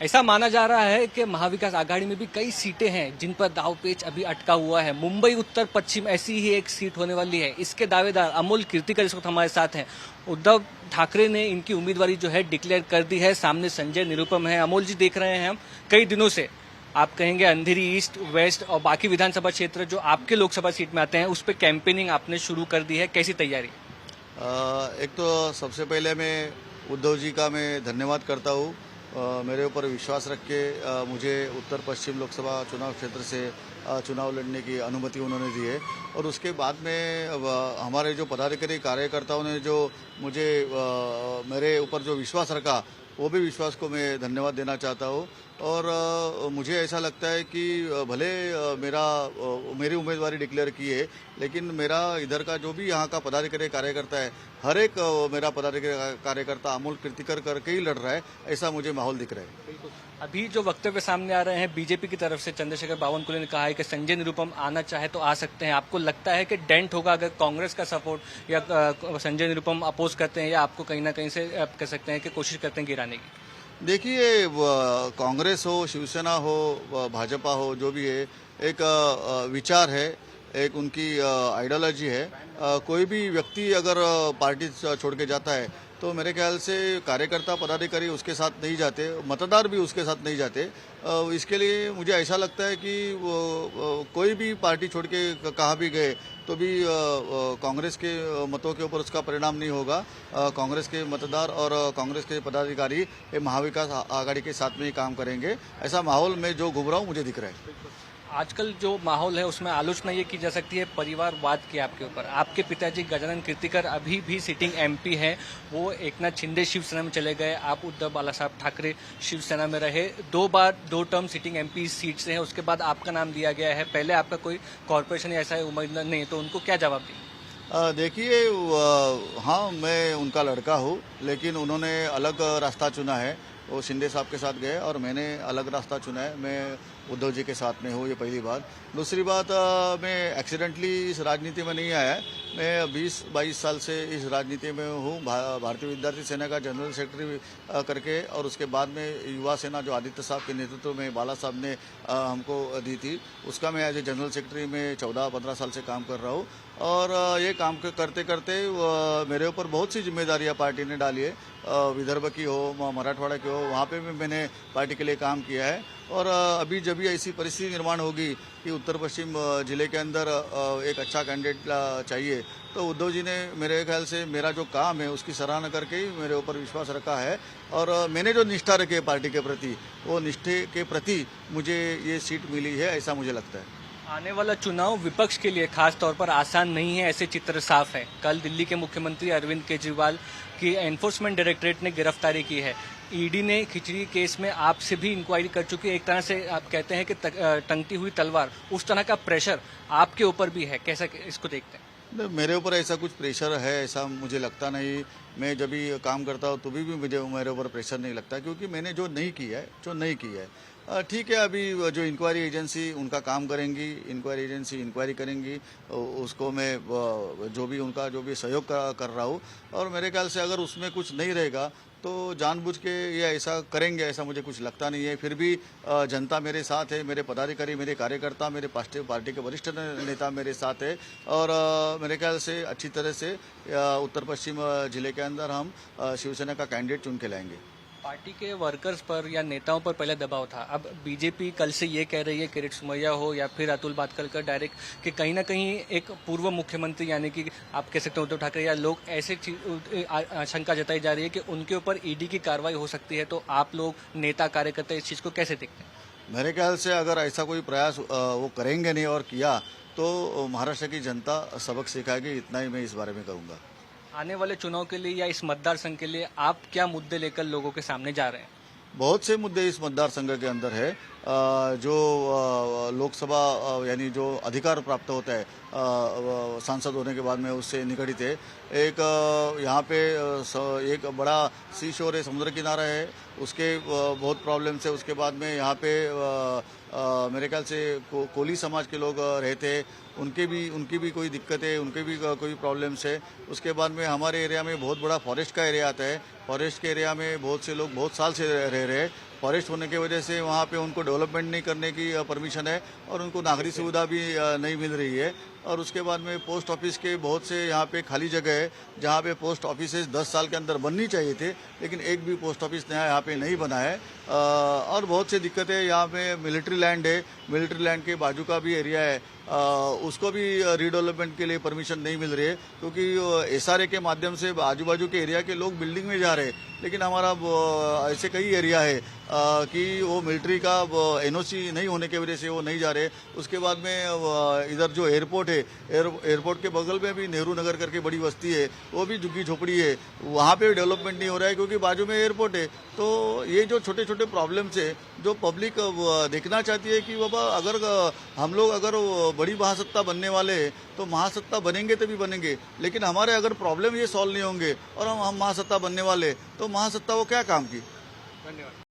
ऐसा माना जा रहा है कि महाविकास आघाड़ी में भी कई सीटें हैं जिन पर दांवपेच अभी अटका हुआ है। मुंबई उत्तर पश्चिम ऐसी ही एक सीट होने वाली है। इसके दावेदार अमोल कीर्तिकर इस वक्त हमारे साथ हैं। उद्धव ठाकरे ने इनकी उम्मीदवारी जो है डिक्लेयर कर दी है। सामने संजय निरुपम है। अमोल जी, देख रहे हैं हम कई दिनों से, आप कहेंगे अंधेरी ईस्ट, वेस्ट और बाकी विधानसभा क्षेत्र जो आपके लोकसभा सीट में आते हैं उस पर कैंपेनिंग आपने शुरू कर दी है। कैसी तैयारी? एक तो सबसे पहले मैं उद्धव जी का मैं धन्यवाद करता हूँ। मेरे ऊपर विश्वास रख के मुझे उत्तर पश्चिम लोकसभा चुनाव क्षेत्र से चुनाव लड़ने की अनुमति उन्होंने दी है। और उसके बाद में हमारे जो पदाधिकारी कार्यकर्ताओं ने जो मुझे मेरे ऊपर जो विश्वास रखा, वो भी विश्वास को मैं धन्यवाद देना चाहता हूँ। और मुझे ऐसा लगता है कि भले मेरी उम्मीदवारी डिक्लेयर की है, लेकिन मेरा इधर का जो भी यहाँ का पदाधिकारी कार्यकर्ता है, हर एक मेरा पदाधिकारी कार्यकर्ता अमोल कीर्तिकर करके ही लड़ रहा है, ऐसा मुझे माहौल दिख रहा है। बिल्कुल। अभी जो वक्तव्य सामने आ रहे हैं बीजेपी की तरफ से, चंद्रशेखर बावनकुले ने कहा है कि संजय निरुपम आना चाहे तो आ सकते हैं। आपको लगता है कि डेंट होगा अगर कांग्रेस का सपोर्ट या संजय निरुपम अपोज करते हैं, या आपको कहीं ना कहीं से आप कह सकते हैं कि कोशिश करते हैं गिराने की? देखिए, कांग्रेस हो, शिवसेना हो, भाजपा हो, जो भी है, एक विचार है, एक उनकी आइडियोलॉजी है। कोई भी व्यक्ति अगर पार्टी छोड़ के जाता है तो मेरे ख्याल से कार्यकर्ता पदाधिकारी उसके साथ नहीं जाते, मतदार भी उसके साथ नहीं जाते। इसके लिए मुझे ऐसा लगता है कि कोई भी पार्टी छोड़ के कहाँ भी गए तो भी कांग्रेस के मतों के ऊपर उसका परिणाम नहीं होगा। कांग्रेस के मतदार और कांग्रेस के पदाधिकारी महाविकास आघाड़ी के साथ में ही काम करेंगे। ऐसा माहौल में जो घूम रहा हूँ मुझे दिख रहा है। आजकल जो माहौल है उसमें आलोचना ये की जा सकती है परिवारवाद की आपके ऊपर। आपके पिताजी गजानन कीर्तिकर अभी भी सिटिंग एमपी हैं। वो एकनाथ शिंदे शिवसेना में चले गए, आप उद्धव बाला साहब ठाकरे शिवसेना में रहे। 2 बार 2 टर्म सिटिंग एमपी सीट से हैं, उसके बाद आपका नाम दिया गया है। पहले आपका कोई कॉर्पोरेशन या ऐसा उम्मीदवार नहीं, तो उनको क्या जवाब दिया? देखिए, हाँ, मैं उनका लड़का हूँ, लेकिन उन्होंने अलग रास्ता चुना है। वो शिंदे साहब के साथ गए और मैंने अलग रास्ता चुना है। मैं उद्धव जी के साथ में हूँ, ये पहली बात। दूसरी बात, मैं एक्सीडेंटली इस राजनीति में नहीं आया। मैं 20-22 साल से इस राजनीति में हूँ। भारतीय विद्यार्थी सेना का जनरल सेक्रेटरी करके, और उसके बाद में युवा सेना जो आदित्य साहब के नेतृत्व में बाला साहब ने हमको दी थी, उसका मैं एज ए जनरल सेक्रेटरी में 14-15 साल से काम कर रहा हूँ। और ये काम करते करते मेरे ऊपर बहुत सी जिम्मेदारियां पार्टी ने डाली है। विदर्भ की हो, मराठवाड़ा की हो, वहाँ पे भी मैंने पार्टी के लिए काम किया है। और अभी जब भी ऐसी परिस्थिति निर्माण होगी कि उत्तर पश्चिम जिले के अंदर एक अच्छा कैंडिडेट चाहिए, तो उद्धव जी ने मेरे ख्याल से मेरा जो काम है उसकी सराहना करके ही मेरे ऊपर विश्वास रखा है। और मैंने जो निष्ठा रखी है पार्टी के प्रति, वो निष्ठे के प्रति मुझे ये सीट मिली है, ऐसा मुझे लगता है। आने वाला चुनाव विपक्ष के लिए खास तौर पर आसान नहीं है, ऐसे चित्र साफ है। कल दिल्ली के मुख्यमंत्री अरविंद केजरीवाल की एनफोर्समेंट डायरेक्टरेट ने गिरफ्तारी की है। ईडी ने खिचड़ी केस में आपसे भी इंक्वायरी कर चुकी है। एक तरह से आप कहते हैं कि टंगती हुई तलवार, उस तरह का प्रेशर आपके ऊपर भी है। कैसा इसको देखते हैं? मेरे ऊपर ऐसा कुछ प्रेशर है ऐसा मुझे लगता नहीं। मैं जब भी काम करता हूँ तो भी मुझे मेरे ऊपर प्रेशर नहीं लगता, क्योंकि मैंने जो नहीं किया है। ठीक है, अभी जो इंक्वायरी एजेंसी उनका काम करेंगी, इंक्वायरी एजेंसी इंक्वायरी करेंगी, उसको मैं जो भी सहयोग कर रहा हूँ। और मेरे ख्याल से अगर उसमें कुछ नहीं रहेगा तो जानबूझ के ये ऐसा करेंगे, ऐसा मुझे कुछ लगता नहीं है। फिर भी जनता मेरे साथ है, मेरे पदाधिकारी, मेरे कार्यकर्ता, मेरे पार्टी के वरिष्ठ नेता मेरे साथ है। और मेरे ख्याल से अच्छी तरह से उत्तर पश्चिम जिले के अंदर हम शिवसेना का कैंडिडेट चुन के लाएंगे। पार्टी के वर्कर्स पर या नेताओं पर पहले दबाव था, अब बीजेपी कल से ये कह रही है, किरीट सोमैया हो या फिर अतुल भातखलकर डायरेक्ट, कि कहीं ना कहीं एक पूर्व मुख्यमंत्री यानी कि आप कह सकते हैं उद्धव ठाकरे या लोग ऐसे आशंका जताई जा रही है कि उनके ऊपर ईडी की कार्रवाई हो सकती है। तो आप लोग नेता कार्यकर्ता इस चीज़ को कैसे देखते हैं? मेरे ख्याल से अगर ऐसा कोई प्रयास वो करेंगे नहीं और किया तो महाराष्ट्र की जनता सबक सिखाएगी, इतना ही मैं इस बारे में कहूँगा। आने वाले चुनाव के लिए या इस मतदार संघ के लिए आप क्या मुद्दे लेकर लोगों के सामने जा रहे हैं? बहुत से मुद्दे इस मतदार संघ के अंदर है। जो लोकसभा यानी जो अधिकार प्राप्त होता है सांसद होने के बाद में, उससे निगड़ित है। एक यहाँ पे एक बड़ा सी शोर है, समुद्र किनारा है, उसके बहुत प्रॉब्लम्स है। उसके बाद में यहाँ पे मेरे ख्याल से कोली समाज के लोग रहते हैं, उनकी भी कोई दिक्कत है, उनके भी कोई प्रॉब्लम्स है। उसके बाद में हमारे एरिया में बहुत बड़ा फॉरेस्ट का एरिया आता है। फॉरेस्ट के एरिया में बहुत से लोग बहुत साल से रह रहे हैं, फॉरेस्ट होने की वजह से वहाँ पे उनको डेवलपमेंट नहीं करने की परमिशन है और उनको नागरिक सुविधा भी नहीं मिल रही है। और उसके बाद में पोस्ट ऑफिस के बहुत से यहाँ पे खाली जगह है जहाँ पे पोस्ट ऑफिस 10 साल के अंदर बननी चाहिए थे, लेकिन एक भी पोस्ट ऑफिस नया यहाँ पे नहीं बना है। और बहुत सी दिक्कतें यहाँ पे मिलिट्री लैंड है, मिलिट्री लैंड के बाजू का भी एरिया है, उसको भी रीडेवलपमेंट के लिए परमिशन नहीं मिल रही है, क्योंकि एसआरए के माध्यम से आजू बाजू के एरिया के लोग बिल्डिंग में जा रहे हैं, लेकिन हमारा ऐसे कई एरिया है कि वो मिलिट्री का एनओसी नहीं होने की वजह से वो नहीं जा रहे। उसके बाद में इधर जो एयरपोर्ट है, एयरपोर्ट के बगल में भी नेहरू नगर करके बड़ी बस्ती है, वो भी झुग्गी झोपड़ी है, वहाँ पे डेवलपमेंट नहीं हो रहा है क्योंकि बाजू में एयरपोर्ट है। तो ये जो छोटे छोटे प्रॉब्लम्स है जो पब्लिक देखना चाहती है कि बाबा अगर हम लोग अगर बड़ी महासत्ता बनने वाले हैं तो महासत्ता बनेंगे तभी बनेंगे, लेकिन हमारे अगर प्रॉब्लम ये सॉल्व नहीं होंगे और हम महासत्ता बनने वाले तो महासत्ता वो क्या काम की। धन्यवाद।